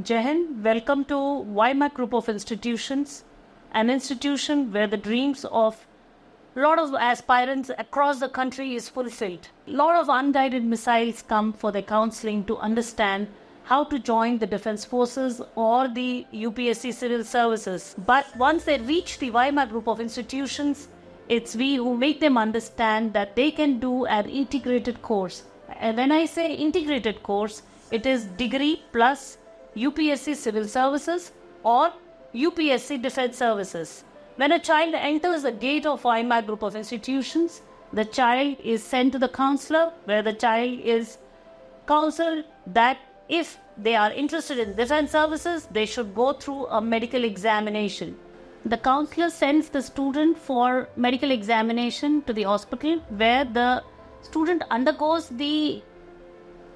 Jai Hind, welcome to YMAC Group of Institutions, an institution where the dreams of a lot of aspirants across the country is fulfilled. A lot of unguided missiles come for their counseling to understand how to join the Defence Forces or the UPSC Civil Services. But once they reach the YMAC Group of Institutions, it's we who make them understand that they can do an integrated course. And when I say integrated course, it is degree plus UPSC Civil Services or UPSC Defence Services. When a child enters the gate of YMAC Group of Institutions, the child is sent to the counsellor, where the child is counselled that if they are interested in defence services, they should go through a medical examination. The counsellor sends the student for medical examination to the hospital, where the student undergoes the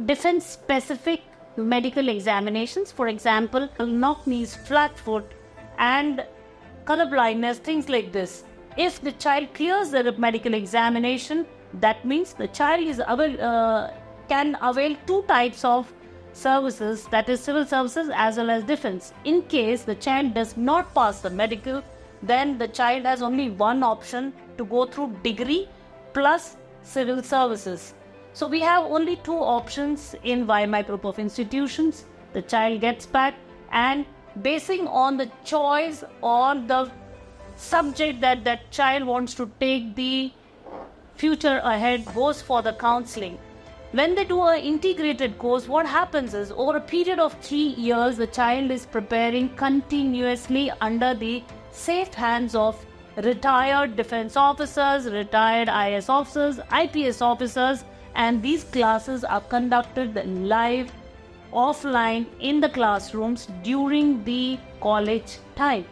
defence-specific medical examinations. For example, knock knees, flat foot, and color blindness, things like this. If the child clears the medical examination, that means the child is can avail two types of services, that is civil services as well as defence. In case the child does not pass the medical, then the child has only one option to go through degree plus civil services. So we have only two options in YMAC Group of Institutions. The child gets back, and basing on the choice or the subject that that child wants to take, the future ahead goes for the counselling. When they do an integrated course, what happens is over a period of 3 years, the child is preparing continuously under the safe hands of retired defence officers, retired IS officers, IPS officers, and these classes are conducted live, offline, in the classrooms during the college time.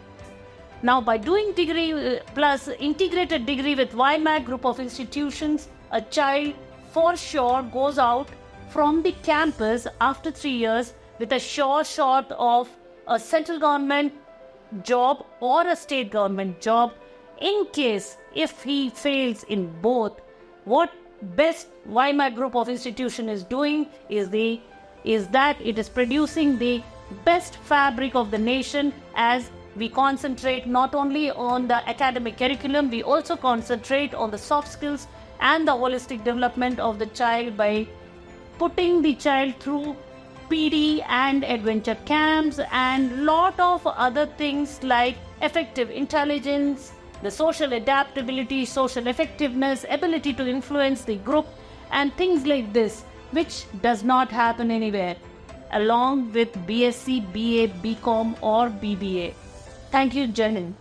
Now, by doing degree plus integrated degree with YMAC Group of Institutions, a child for sure goes out from the campus after 3 years with a sure shot of a central government job or a state government job. In case if he fails in both, what best YMAC Group of Institution is doing is that it is producing the best fabric of the nation, as we concentrate not only on the academic curriculum, we also concentrate on the soft skills and the holistic development of the child by putting the child through PD and adventure camps and lot of other things like effective intelligence, the social adaptability, social effectiveness, ability to influence the group, and things like this, which does not happen anywhere, along with BSc, BA, BCom or BBA. Thank you, Jai Hind.